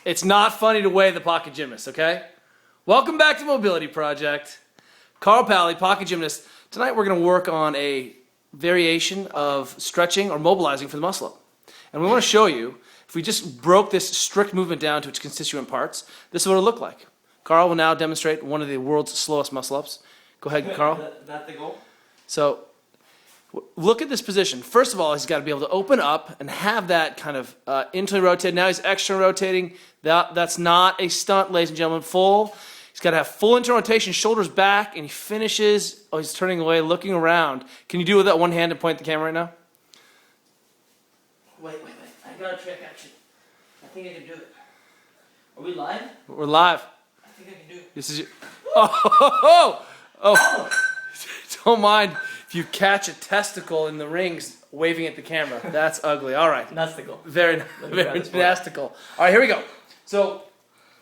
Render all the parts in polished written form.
It's not funny to weigh the pocket gymnast, okay? Welcome back to Mobility Project. Carl Pally, pocket gymnast. Tonight we're going to work on a variation of stretching or mobilizing for the muscle up. And we want to show you, if we just broke this strict movement down to its constituent parts, this is what it looked like. Carl will now demonstrate one of the world's slowest muscle ups. Go ahead, Carl. That the goal? So, look at this position. First of all, he's got to be able to open up and have that kind of internally rotated. Now he's externally rotating. That's not a stunt, ladies and gentlemen. Full. He's got to have full internal rotation, shoulders back, and he finishes. Oh, he's turning away, looking around. Can you do it with that one hand and point at the camera right now? Wait. I got a trick, actually. I think I can do it. Are we live? We're live. I think I can do it. This is your... Oh. Don't mind if you catch a testicle in the rings waving at the camera. That's ugly. All right. Nastical. Very nastical. All right, here we go. So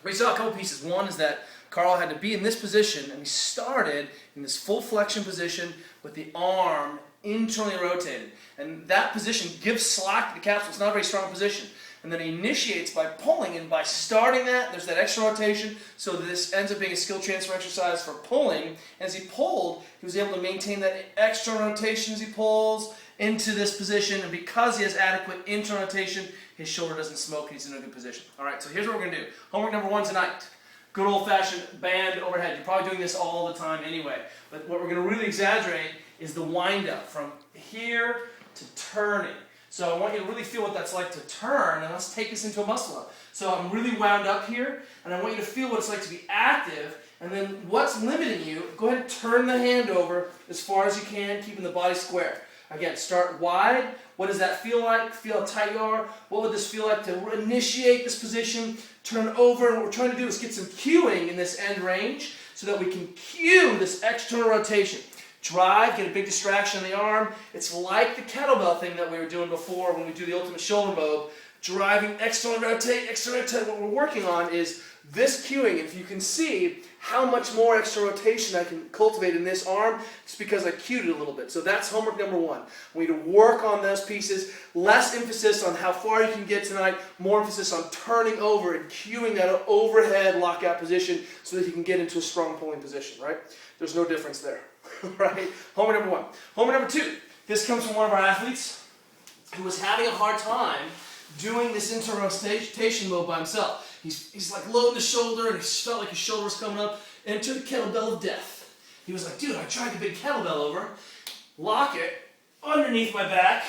we saw a couple pieces. One is that Carl had to be in this position, and he started in this full flexion position with the arm internally rotated. And that position gives slack to the capsule. It's not a very strong position. And then he initiates by pulling, and by starting that, there's that extra rotation, so this ends up being a skill transfer exercise for pulling. And as he pulled, he was able to maintain that external rotation as he pulls into this position, and because he has adequate internal rotation, his shoulder doesn't smoke, and he's in a good position. All right, so here's what we're going to do. Homework number one tonight. Good old-fashioned band overhead. You're probably doing this all the time anyway, but what we're going to really exaggerate is the wind-up from here to turning. So I want you to really feel what that's like to turn, and let's take this into a muscle up. So I'm really wound up here, and I want you to feel what it's like to be active, and then what's limiting you, go ahead and turn the hand over as far as you can, keeping the body square. Again, start wide. What does that feel like? Feel how tight you are. What would this feel like to initiate this position, turn over, and what we're trying to do is get some cueing in this end range so that we can cue this external rotation. Drive, get a big distraction in the arm. It's like the kettlebell thing that we were doing before when we do the ultimate shoulder mob. Driving, external rotate, external rotate. What we're working on is this cueing. If you can see how much more extra rotation I can cultivate in this arm, it's because I cued it a little bit. So that's homework number one. We need to work on those pieces. Less emphasis on how far you can get tonight, more emphasis on turning over and cueing that overhead lockout position so that you can get into a strong pulling position, right? There's no difference there. Right? Homework number one. Homework number two. This comes from one of our athletes who was having a hard time doing this internal rotation move by himself. He's like loading the shoulder, and he felt like his shoulder was coming up into the kettlebell of death. He was like, dude, I tried the big kettlebell over, lock it underneath my back,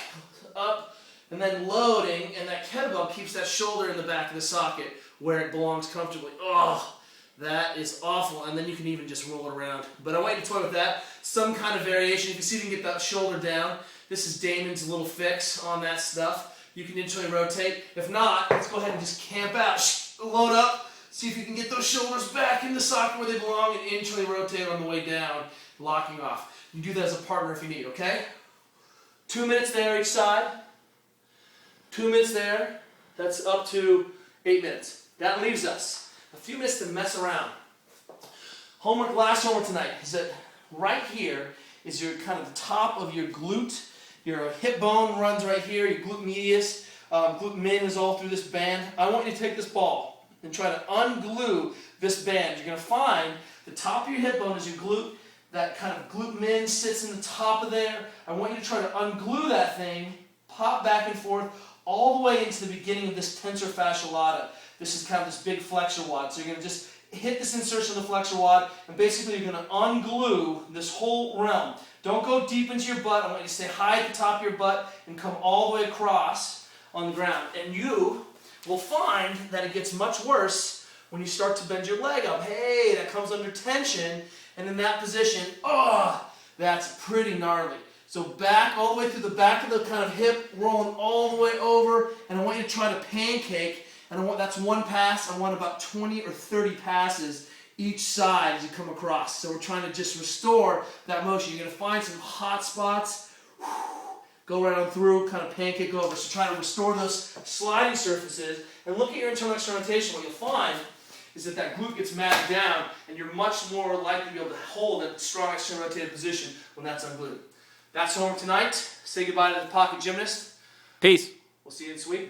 up, and then loading, and that kettlebell keeps that shoulder in the back of the socket where it belongs comfortably. Oh, that is awful, and then you can even just roll it around. But I want you to toy with that. Some kind of variation. If you see if you can get that shoulder down, this is Damon's little fix on that stuff. You can internally rotate. If not, let's go ahead and just camp out. Load up. See if you can get those shoulders back in the socket where they belong and internally rotate on the way down, locking off. You do that as a partner if you need, okay? 2 minutes there each side. 2 minutes there. That's up to 8 minutes. That leaves us a few minutes to mess around. Last homework tonight is that right here is your kind of the top of your glute. Your hip bone runs right here, your glute medius, glute min is all through this band. I want you to take this ball and try to unglue this band. You're going to find the top of your hip bone is your glute. That kind of glute min sits in the top of there. I want you to try to unglue that thing, pop back and forth, all the way into the beginning of this tensor fascia lata. This is kind of this big flexor wad. So you're going to just hit this insertion of the flexor wad, and basically you're going to unglue this whole realm. Don't go deep into your butt. I want you to stay high at the top of your butt and come all the way across on the ground. And you will find that it gets much worse when you start to bend your leg up. Hey, that comes under tension, and in that position, oh, that's pretty gnarly. So back all the way through the back of the kind of hip, rolling all the way over, and I want you to try to pancake. And that's one pass. I want about 20 or 30 passes each side as you come across. So we're trying to just restore that motion. You're going to find some hot spots. Go right on through, kind of pancake over. So try to restore those sliding surfaces. And look at your internal external rotation. What you'll find is that that glute gets matted down, and you're much more likely to be able to hold a strong external rotated position when that's unglued. That's homework tonight. Say goodbye to the pocket gymnast. Peace. We'll see you in Sweden.